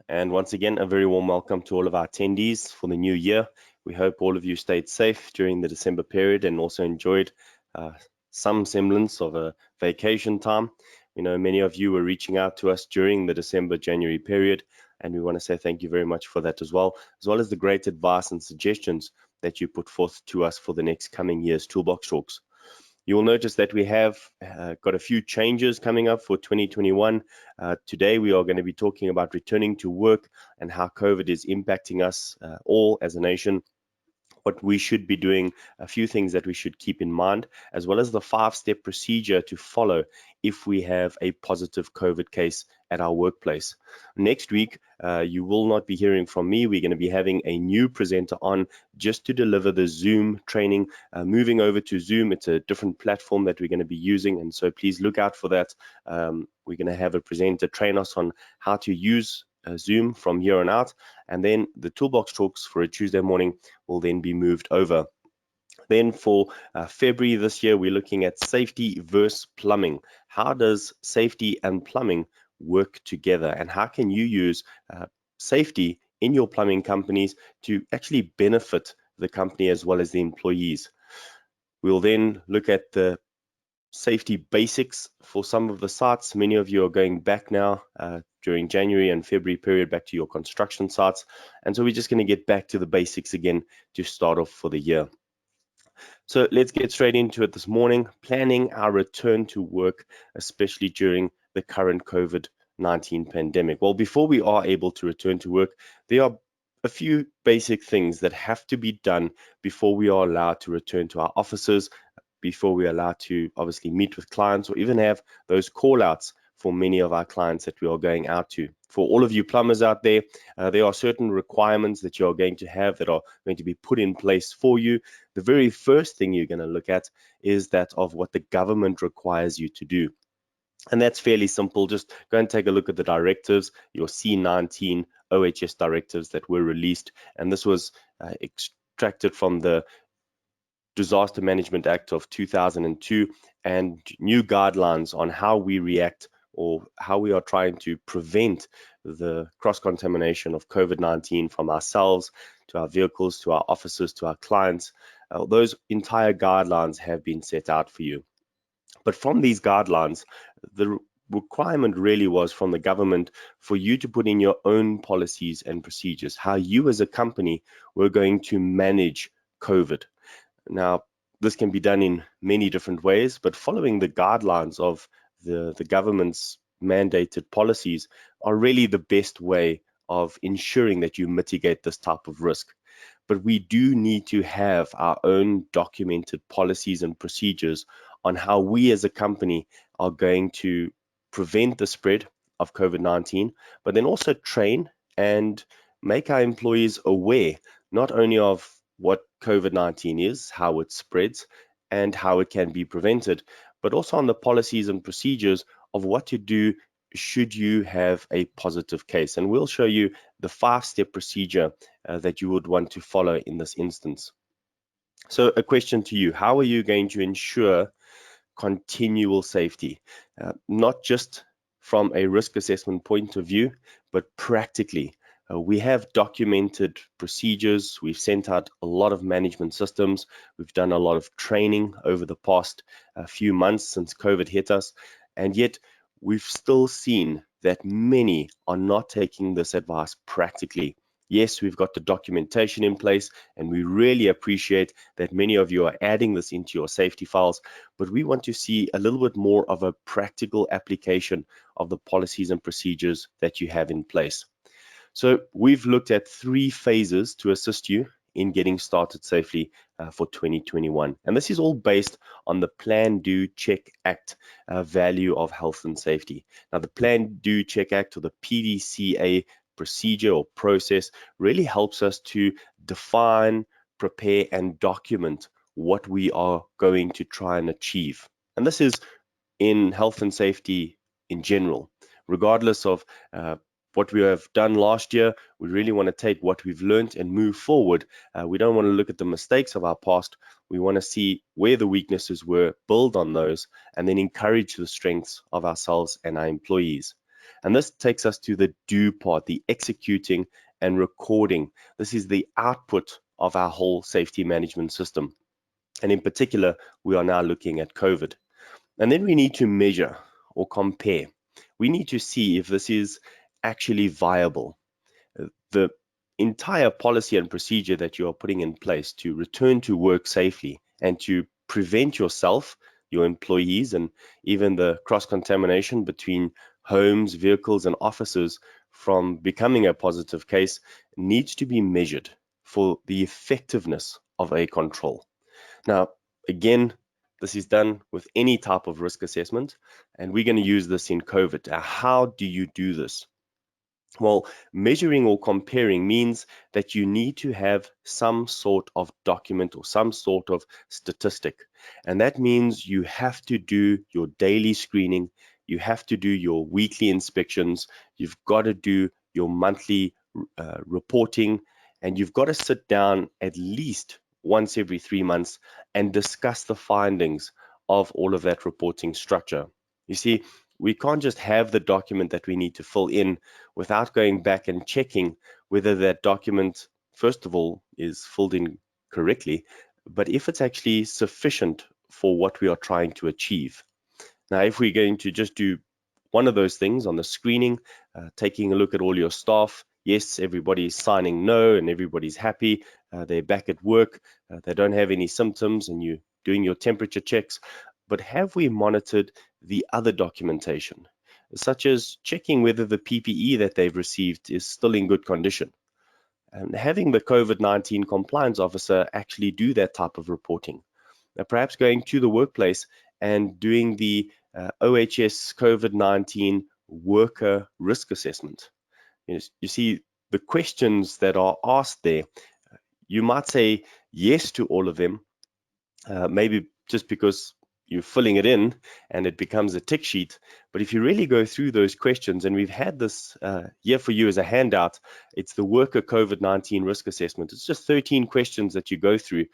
And once again, a very warm welcome to all of our attendees for the new year. We hope all of you stayed safe during the December period and also enjoyed some semblance of a vacation time. We know many of you were reaching out to us during the December-January period, and we want to say thank you very much for that as well as the great advice and suggestions that you put forth to us for the next coming year's Toolbox Talks. You will notice that we have got a few changes coming up for 2021. Today, we are going to be talking about returning to work and how COVID is impacting us all as a nation, what we should be doing, a few things that we should keep in mind, as well as the 5-step procedure to follow if we have a positive COVID case at our workplace. Next week, you will not be hearing from me. We're going to be having a new presenter on just to deliver the Zoom training. Moving over to Zoom, it's a different platform that we're going to be using, and so please look out for that. We're going to have a presenter train us on how to use Zoom from here on out, and then the Toolbox Talks for a Tuesday morning will then be moved over. Then for February this year, we're looking at safety versus plumbing. How does safety and plumbing work together, and how can you use safety in your plumbing companies to actually benefit the company as well as the employees? We'll then look at the safety basics for some of the sites. Many of you are going back now during January and February period back to your construction sites, and so we're just going to get back to the basics again to start off for the year. So let's get straight into it this morning, planning our return to work, especially during the current COVID-19 pandemic. Well, before we are able to return to work, there are a few basic things that have to be done before we are allowed to return to our offices, before we are allowed to obviously meet with clients or even have those call outs for many of our clients that we are going out to. For all of you plumbers out there, there are certain requirements that you're going to have that are going to be put in place for you. The very first thing you're going to look at is that of what the government requires you to do. And that's fairly simple. Just go and take a look at the directives, your C19 OHS directives that were released. And this was extracted from the Disaster Management Act of 2002 and new guidelines on how we react or how we are trying to prevent the cross-contamination of COVID-19 from ourselves to our vehicles, to our offices, to our clients. Those entire guidelines have been set out for you. But from these guidelines, the requirement really was from the government for you to put in your own policies and procedures, how you as a company were going to manage COVID. Now, this can be done in many different ways, but following the guidelines of the government's mandated policies are really the best way of ensuring that you mitigate this type of risk. But we do need to have our own documented policies and procedures on how we as a company are going to prevent the spread of COVID-19, but then also train and make our employees aware not only of what COVID-19 is, how it spreads, and how it can be prevented, but also on the policies and procedures of what to do should you have a positive case. And we'll show you the 5-step procedure that you would want to follow in this instance. So a question to you, how are you going to ensure continual safety, not just from a risk assessment point of view, but practically? We have documented procedures. We've sent out a lot of management systems. We've done a lot of training over the past few months since COVID hit us. And yet we've still seen that many are not taking this advice practically. Yes, we've got the documentation in place, and we really appreciate that many of you are adding this into your safety files, but we want to see a little bit more of a practical application of the policies and procedures that you have in place. So we've looked at 3 phases to assist you in getting started safely for 2021. And this is all based on the Plan, Do, Check, Act value of health and safety. Now, the Plan, Do, Check, Act, or the PDCA procedure or process really helps us to define, prepare, and document what we are going to try and achieve. And this is in health and safety in general, regardless of what we have done last year. We really want to take what we've learned and move forward. We don't want to look at the mistakes of our past. We want to see where the weaknesses were, build on those, and then encourage the strengths of ourselves and our employees. And this takes us to the do part, the executing and recording. This is the output of our whole safety management system. And in particular, we are now looking at COVID. And then we need to measure or compare. We need to see if this is actually viable. The entire policy and procedure that you are putting in place to return to work safely and to prevent yourself, your employees, and even the cross-contamination between homes, vehicles, and offices from becoming a positive case needs to be measured for the effectiveness of a control. Now, again, this is done with any type of risk assessment, and we're going to use this in COVID. Now, how do you do this? Well, measuring or comparing means that you need to have some sort of document or some sort of statistic. And that means you have to do your daily screening, you have to do your weekly inspections, you've got to do your monthly reporting, and you've got to sit down at least once every 3 months and discuss the findings of all of that reporting structure. You see, we can't just have the document that we need to fill in without going back and checking whether that document, first of all, is filled in correctly, but if it's actually sufficient for what we are trying to achieve. Now, if we're going to just do one of those things on the screening, taking a look at all your staff, yes, everybody's signing no and everybody's happy, they're back at work, they don't have any symptoms, and you're doing your temperature checks, but have we monitored the other documentation, such as checking whether the PPE that they've received is still in good condition? And having the COVID-19 compliance officer actually do that type of reporting. Now, perhaps going to the workplace and doing the OHS COVID-19 worker risk assessment. You see, the questions that are asked there, you might say yes to all of them, maybe just because you're filling it in and it becomes a tick sheet. But if you really go through those questions, and we've had this here for you as a handout, it's the worker COVID-19 risk assessment. It's just 13 questions that you go through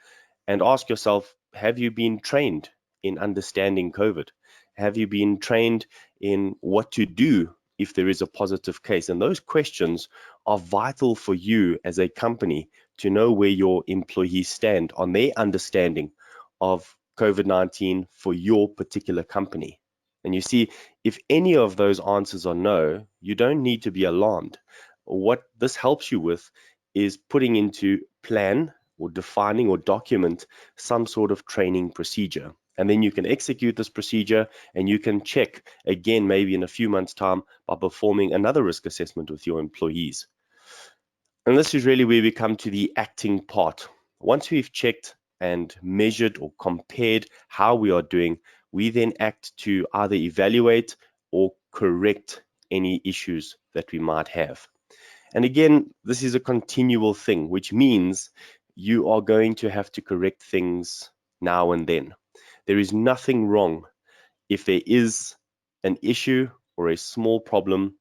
and ask yourself, have you been trained in understanding COVID? Have you been trained in what to do if there is a positive case? And those questions are vital for you as a company to know where your employees stand on their understanding of COVID-19 for your particular company. And you see, if any of those answers are no, you don't need to be alarmed. What this helps you with is putting into plan or defining or document some sort of training procedure. And then you can execute this procedure and you can check again, maybe in a few months' time, by performing another risk assessment with your employees. And this is really where we come to the acting part. Once we've checked and measured or compared how we are doing, we then act to either evaluate or correct any issues that we might have. And again, this is a continual thing, which means you are going to have to correct things now and then. There is nothing wrong if there is an issue or a small problem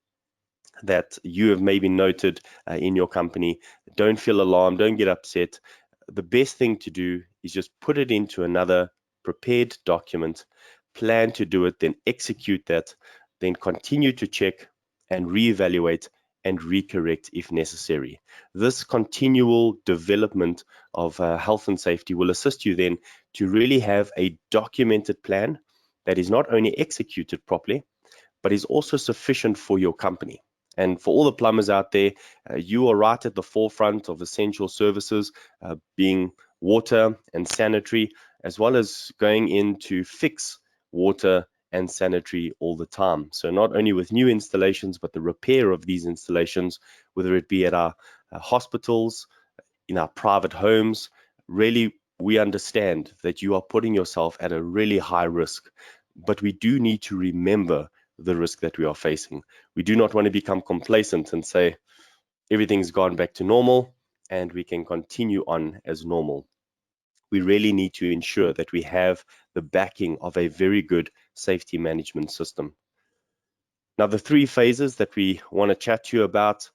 that you have maybe noted in your company. Don't feel alarmed, don't get upset. The best thing to do is just put it into another prepared document, plan to do it, then execute that, then continue to check and reevaluate and recorrect if necessary. This continual development of health and safety will assist you then to really have a documented plan that is not only executed properly, but is also sufficient for your company. And for all the plumbers out there, you are right at the forefront of essential services, being water and sanitary, as well as going in to fix water and sanitary all the time. So not only with new installations, but the repair of these installations, whether it be at our hospitals, in our private homes, really we understand that you are putting yourself at a really high risk. But we do need to remember the risk that we are facing. We do not want to become complacent and say everything's gone back to normal and we can continue on as normal. We really need to ensure that we have the backing of a very good safety management system. Now, the 3 phases that we want to chat to you about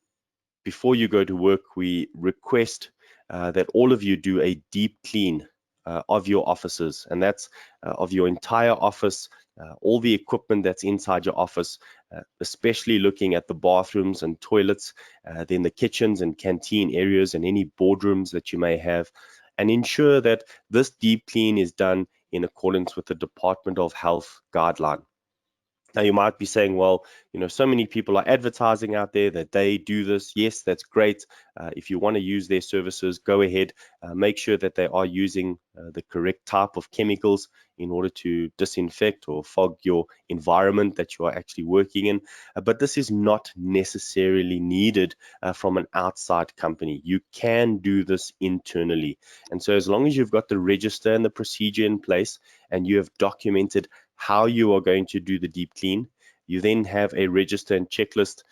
before you go to work, we request that all of you do a deep clean of your offices, and that's of your entire office, all the equipment that's inside your office, especially looking at the bathrooms and toilets, then the kitchens and canteen areas and any boardrooms that you may have, and ensure that this deep clean is done in accordance with the Department of Health guideline. Now, you might be saying, well, so many people are advertising out there that they do this. Yes, that's great. If you want to use their services, go ahead. Make sure that they are using the correct type of chemicals in order to disinfect or fog your environment that you are actually working in. But this is not necessarily needed from an outside company. You can do this internally. And so as long as you've got the register and the procedure in place and you have documented how you are going to do the deep clean, you then have a register and checklist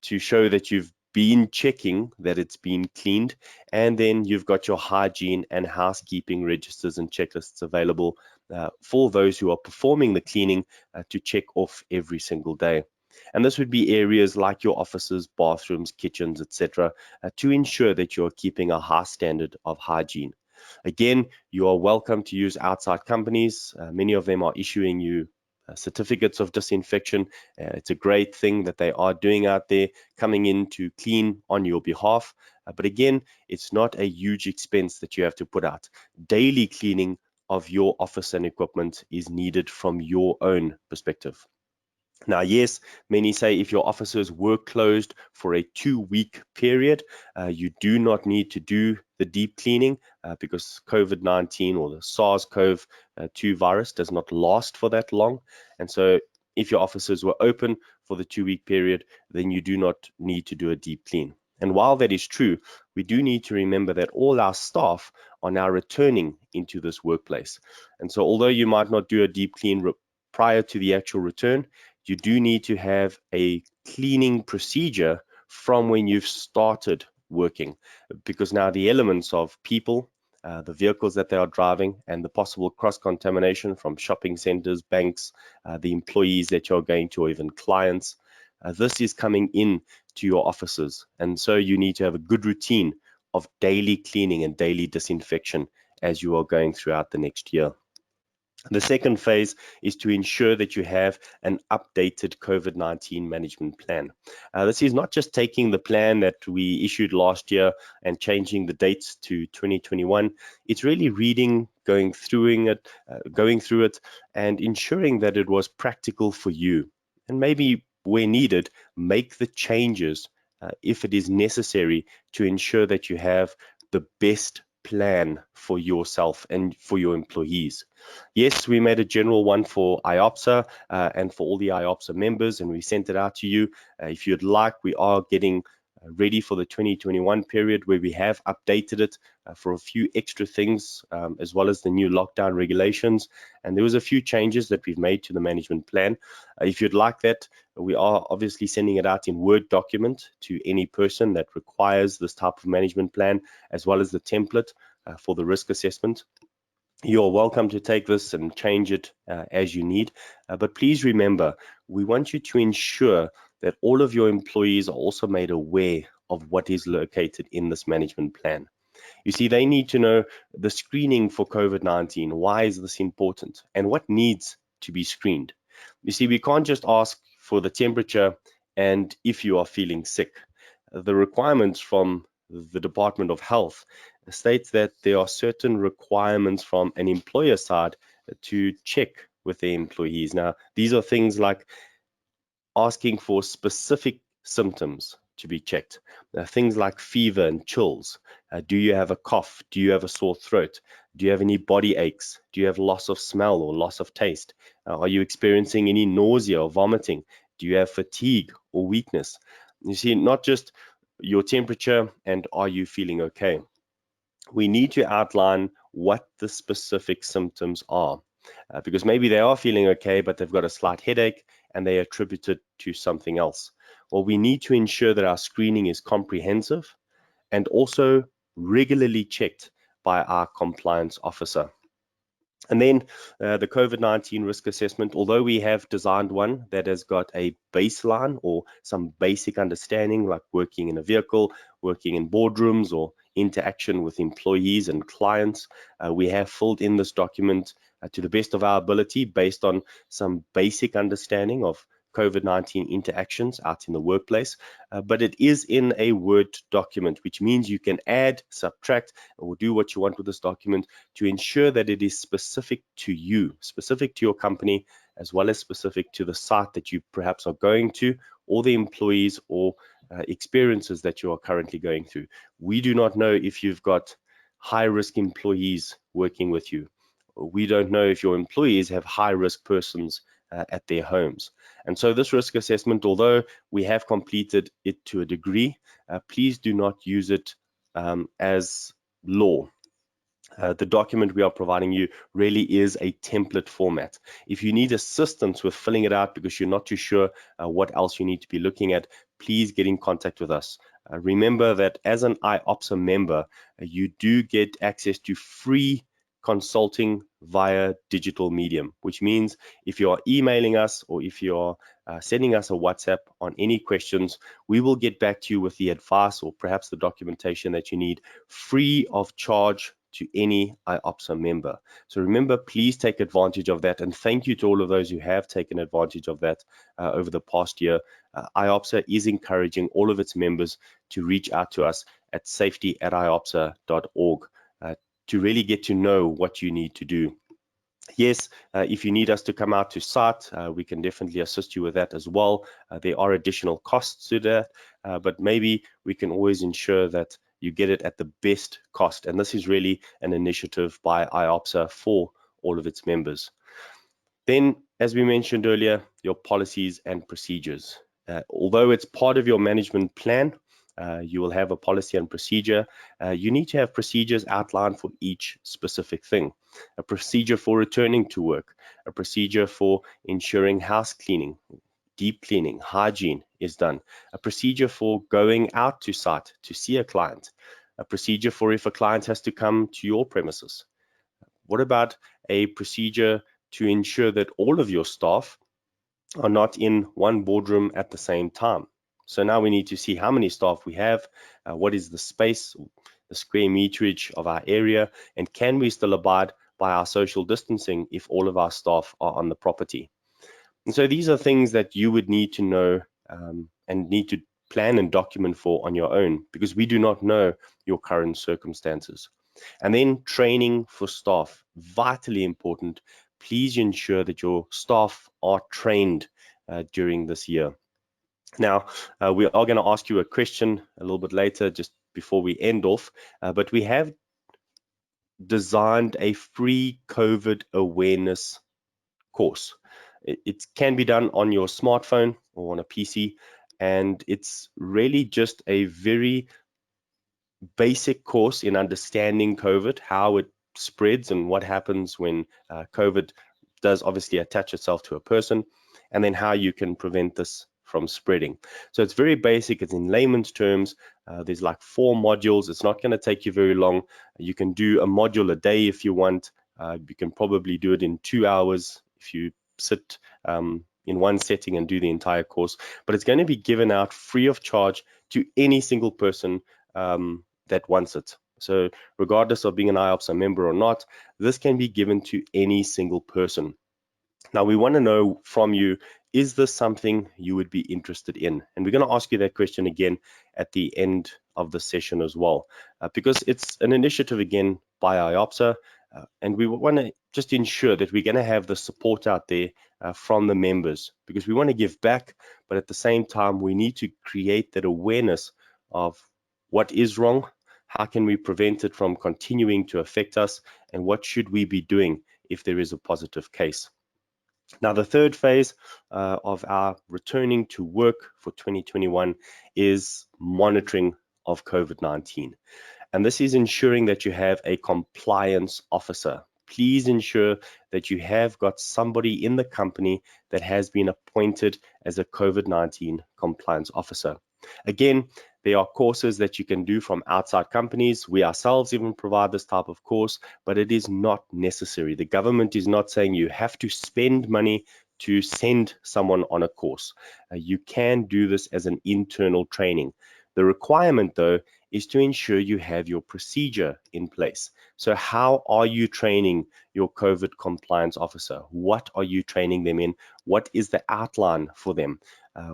to show that you've been checking that it's been cleaned, and then you've got your hygiene and housekeeping registers and checklists available for those who are performing the cleaning to check off every single day. And this would be areas like your offices, bathrooms, kitchens, etc., to ensure that you're keeping a high standard of hygiene. Again, you are welcome to use outside companies. Many of them are issuing you certificates of disinfection. It's a great thing that they are doing out there, coming in to clean on your behalf. But again, it's not a huge expense that you have to put out. Daily cleaning of your office and equipment is needed from your own perspective. Now, yes, many say if your offices were closed for a 2-week period, you do not need to do the deep cleaning because COVID-19 or the SARS-CoV-2 virus does not last for that long. And so if your offices were open for the 2-week period, then you do not need to do a deep clean. And while that is true, we do need to remember that all our staff are now returning into this workplace. And so although you might not do a deep clean prior to the actual return, you do need to have a cleaning procedure from when you've started working, because now the elements of people, the vehicles that they are driving, and the possible cross-contamination from shopping centers, banks, the employees that you're going to, or even clients, this is coming in to your offices. And so you need to have a good routine of daily cleaning and daily disinfection as you are going throughout the next year. The second phase is to ensure that you have an updated COVID-19 management plan. This is not just taking the plan that we issued last year and changing the dates to 2021. It's really reading, going through it, and ensuring that it was practical for you. And maybe where needed, make the changes if it is necessary to ensure that you have the best plan for yourself and for your employees. Yes, we made a general one for IOPSA and for all the IOPSA members, and we sent it out to you. If you'd like, we are getting ready for the 2021 period where we have updated it for a few extra things, as well as the new lockdown regulations. And there was a few changes that we've made to the management plan. If you'd like that, we are obviously sending it out in Word document to any person that requires this type of management plan, as well as the template for the risk assessment. You're welcome to take this and change it as you need. But please remember, we want you to ensure that all of your employees are also made aware of what is located in this management plan. You see, they need to know the screening for COVID-19. Why is this important? And what needs to be screened? You see, we can't just ask for the temperature and if you are feeling sick. The requirements from the Department of Health states that there are certain requirements from an employer side to check with their employees. Now, these are things like asking for specific symptoms to be checked. Things like fever and chills. Do you have a cough? Do you have a sore throat? Do you have any body aches? Do you have loss of smell or loss of taste? Are you experiencing any nausea or vomiting? Do you have fatigue or weakness? You see, not just your temperature and are you feeling okay? We need to outline what the specific symptoms are, because maybe they are feeling okay, but they've got a slight headache and they attribute it to something else. Well, we need to ensure that our screening is comprehensive and also regularly checked by our compliance officer. And then the COVID-19 risk assessment, although we have designed one that has got a baseline or some basic understanding, like working in a vehicle working in boardrooms or interaction with employees and clients. We have filled in this document to the best of our ability based on some basic understanding of COVID-19 interactions out in the workplace, but it is in a Word document, which means you can add, subtract, or do what you want with this document to ensure that it is specific to you, specific to your company, as well as specific to the site that you perhaps are going to, or the employees or experiences that you are currently going through. We do not know if you've got high-risk employees working with you. We don't know if your employees have high-risk persons at their homes. And so this risk assessment, although we have completed it to a degree, please do not use it as law. The document we are providing you really is a template format. If you need assistance with filling it out because you're not too sure what else you need to be looking at, please get in contact with us. Remember that as an IOPSA member, you do get access to free consulting via digital medium, which means if you are emailing us or if you are sending us a WhatsApp on any questions, we will get back to you with the advice or perhaps the documentation that you need free of charge to any IOPSA member. So remember, please take advantage of that, and thank you to all of those who have taken advantage of that over the past year. IOPSA is encouraging all of its members to reach out to us at safety@iopsa.org to really get to know what you need to do. Yes, if you need us to come out to site, we can definitely assist you with that as well. There are additional costs to that, but maybe we can always ensure that you get it at the best cost. And this is really an initiative by IOPSA for all of its members. Then, as we mentioned earlier, your policies and procedures. Although it's part of your management plan, you will have a policy and procedure. You need to have procedures outlined for each specific thing. A procedure for returning to work, a procedure for ensuring house cleaning, deep cleaning, hygiene is done, a procedure for going out to site to see a client, a procedure for if a client has to come to your premises. What about a procedure to ensure that all of your staff are not in one boardroom at the same time? So now we need to see how many staff we have, what is the space, the square meterage of our area, and can we still abide by our social distancing if all of our staff are on the property? And so these are things that you would need to know and need to plan and document for on your own, because we do not know your current circumstances. And then training for staff, vitally important. Please ensure that your staff are trained during this year. Now, we are going to ask you a question a little bit later, just before we end off, but we have designed a free COVID awareness course. It can be done on your smartphone or on a PC, and it's really just a very basic course in understanding COVID, how it spreads and what happens when COVID does obviously attach itself to a person, and then how you can prevent this from spreading. So it's very basic. It's in layman's terms. There's like 4 modules. It's not going to take you very long. You can do a module a day if you want. You can probably do it in 2 hours if you sit in one setting and do the entire course. But it's going to be given out free of charge to any single person that wants it. So regardless of being an IOPSA member or not, this can be given to any single person. Now we want to know from you, is this something you would be interested in? And we're going to ask you that question again at the end of the session as well, because it's an initiative again by IOPSA, and we want to just ensure that we're going to have the support out there from the members, because we want to give back, but at the same time we need to create that awareness of what is wrong, how can we prevent it from continuing to affect us, and what should we be doing if there is a positive case. Now, the third phase of our returning to work for 2021 is monitoring of COVID-19. And this is ensuring that you have a compliance officer. Please ensure that you have got somebody in the company that has been appointed as a COVID-19 compliance officer. Again, there are courses that you can do from outside companies. We ourselves even provide this type of course, but it is not necessary. The government is not saying you have to spend money to send someone on a course. You can do this as an internal training. The requirement, though, is to ensure you have your procedure in place. So how are you training your COVID compliance officer? What are you training them in? What is the outline for them?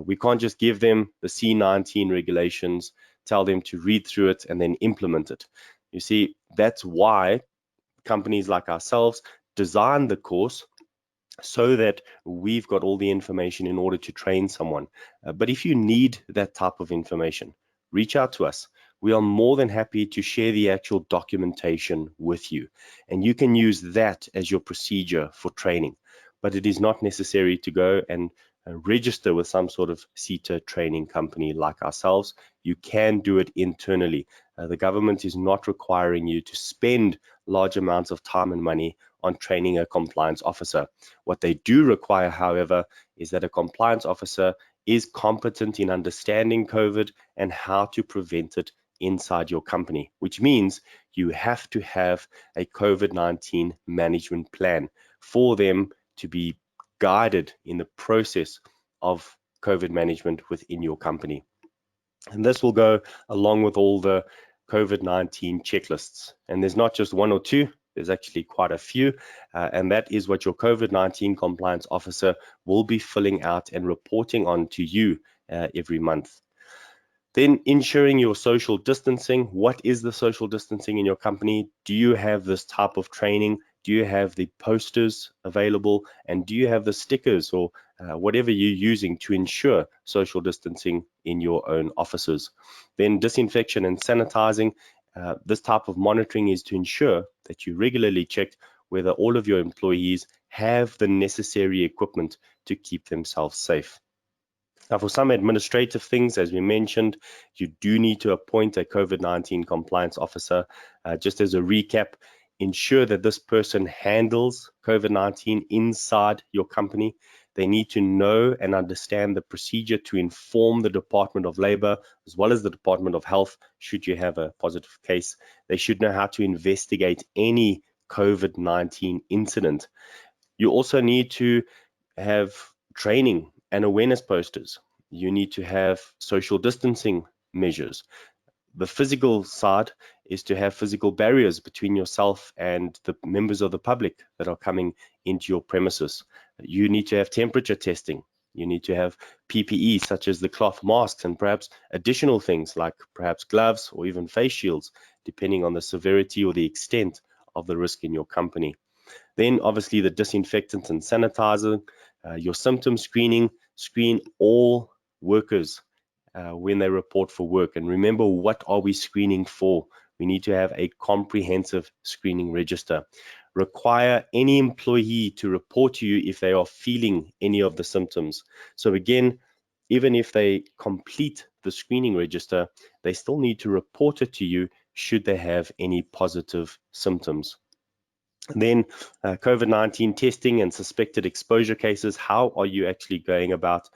We can't just give them the C19 regulations, tell them to read through it and then implement it. You see, that's why companies like ourselves design the course so that we've got all the information in order to train someone. But if you need that type of information, reach out to us. We are more than happy to share the actual documentation with you, and you can use that as your procedure for training. But it is not necessary to go and register with some sort of CETA training company like ourselves. You can do it internally. The government is not requiring you to spend large amounts of time and money on training a compliance officer. What they do require, however, is that a compliance officer is competent in understanding COVID and how to prevent it inside your company, which means you have to have a COVID-19 management plan for them to be guided in the process of COVID management within your company. And this will go along with all the COVID-19 checklists. And there's not just one or two, there's actually quite a few. And that is what your COVID-19 compliance officer will be filling out and reporting on to you every month. Then ensuring your social distancing. What is the social distancing in your company? Do you have this type of training? Do you have the posters available? And do you have the stickers or whatever you're using to ensure social distancing in your own offices? Then disinfection and sanitizing. This type of monitoring is to ensure that you regularly check whether all of your employees have the necessary equipment to keep themselves safe. Now, for some administrative things, as we mentioned, you do need to appoint a COVID-19 compliance officer. Just as a recap, ensure that this person handles COVID-19 inside your company. They need to know and understand the procedure to inform the Department of Labor as well as the Department of Health should you have a positive case. They should know how to investigate any COVID-19 incident. You also need to have training and awareness posters. You need to have social distancing measures. The physical side is to have physical barriers between yourself and the members of the public that are coming into your premises. You need to have temperature testing. You need to have PPE such as the cloth masks and perhaps additional things like perhaps gloves or even face shields, depending on the severity or the extent of the risk in your company. Then obviously the disinfectant and sanitizer, your symptom screening, screen all workers when they report for work. And remember, what are we screening for? We need to have a comprehensive screening register. Require any employee to report to you if they are feeling any of the symptoms. So again, even if they complete the screening register, they still need to report it to you should they have any positive symptoms. And then COVID-19 testing and suspected exposure cases. How are you actually going about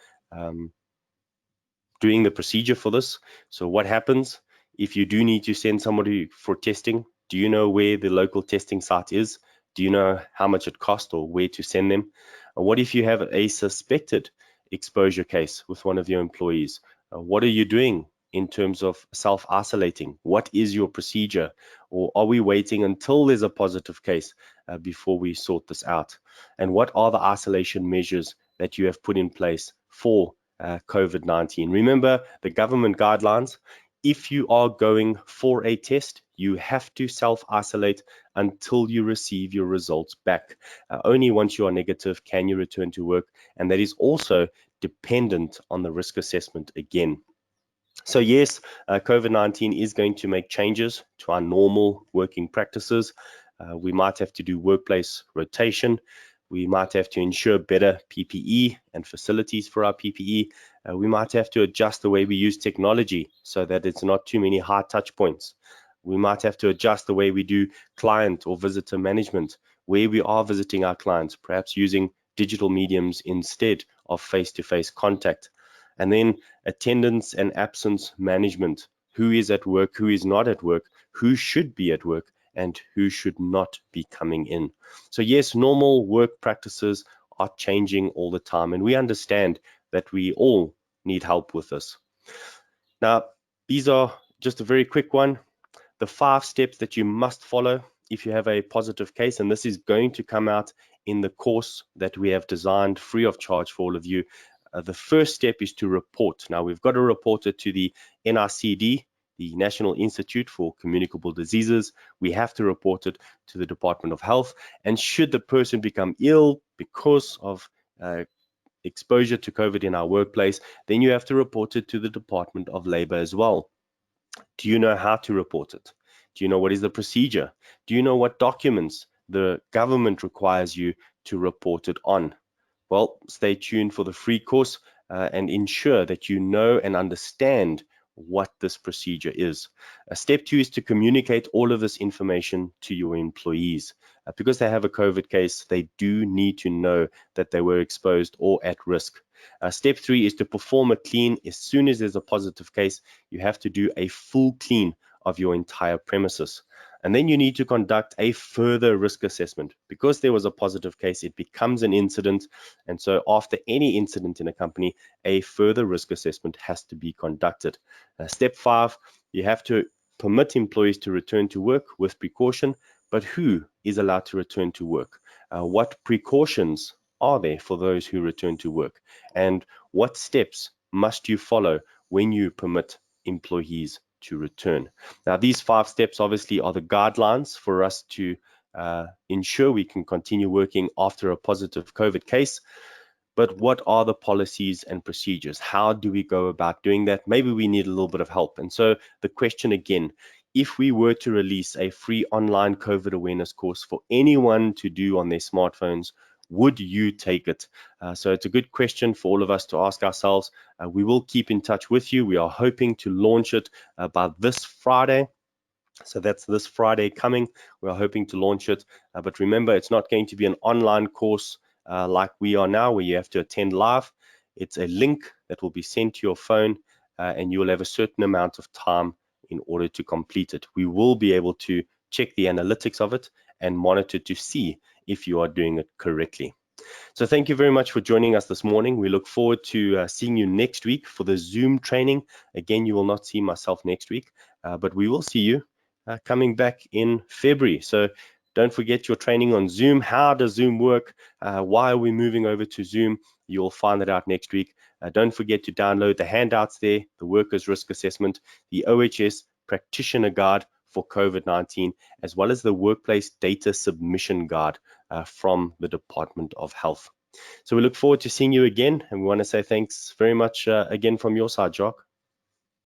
doing the procedure for this? So what happens if you do need to send somebody for testing? Do you know where the local testing site is? Do you know how much it costs or where to send them? What if you have a suspected exposure case with one of your employees? What are you doing in terms of self-isolating? What is your procedure? Or are we waiting until there's a positive case before we sort this out? And what are the isolation measures that you have put in place for COVID-19? Remember the government guidelines. If you are going for a test, you have to self-isolate until you receive your results back. Only once you are negative can you return to work, and that is also dependent on the risk assessment again. So yes, COVID-19 is going to make changes to our normal working practices. We might have to do workplace rotation. We might have to ensure better PPE and facilities for our PPE. We might have to adjust the way we use technology so that it's not too many high touch points. We might have to adjust the way we do client or visitor management, where we are visiting our clients, perhaps using digital mediums instead of face-to-face contact. And then attendance and absence management. Who is at work, who is not at work, who should be at work, and who should not be coming in. So yes, normal work practices are changing all the time, and we understand that we all need help with this. Now, These are just a very quick one. The 5 steps that you must follow if you have a positive case, and this is going to come out in the course that we have designed free of charge for all of you. The first step is to report. Now, we've got to report it to the NICD, the National Institute for Communicable Diseases. We have to report it to the Department of Health. And should the person become ill because of exposure to COVID in our workplace, then you have to report it to the Department of Labor as well. Do you know how to report it? Do you know what is the procedure? Do you know what documents the government requires you to report it on? Well, stay tuned for the free course and ensure that you know and understand what this procedure is. Step 2 is to communicate all of this information to your employees. Because they have a COVID case, they do need to know that they were exposed or at risk. Step 3 is to perform a clean. As soon as there's a positive case, you have to do a full clean of your entire premises. And then you need to conduct a further risk assessment. Because there was a positive case, it becomes an incident. And so after any incident in a company, a further risk assessment has to be conducted. Step 5, you have to permit employees to return to work with precaution. But who is allowed to return to work? What precautions are there for those who return to work? And what steps must you follow when you permit employees to return? Now, these 5 steps obviously are the guidelines for us to ensure we can continue working after a positive COVID case. But what are the policies and procedures? How do we go about doing that? Maybe we need a little bit of help. And so the question again, if we were to release a free online COVID awareness course for anyone to do on their smartphones, would you take it? So it's a good question for all of us to ask ourselves. We will keep in touch with you. We are hoping to launch it by this Friday. So that's this Friday coming. We are hoping to launch it. But remember, it's not going to be an online course like we are now, where you have to attend live. It's a link that will be sent to your phone, and you will have a certain amount of time in order to complete it. We will be able to check the analytics of it and monitor to see if you are doing it correctly. So thank you very much for joining us this morning. We look forward to seeing you next week for the Zoom training. Again, you will not see myself next week, but we will see you coming back in February. So don't forget your training on Zoom. How does Zoom work? Why are we moving over to Zoom? You'll find that out next week. Don't forget to download the handouts there, the Workers' Risk Assessment, the OHS Practitioner Guide for COVID-19, as well as the Workplace Data Submission Guide from the Department of Health. So we look forward to seeing you again, and we want to say thanks very much again from your side, Jacques.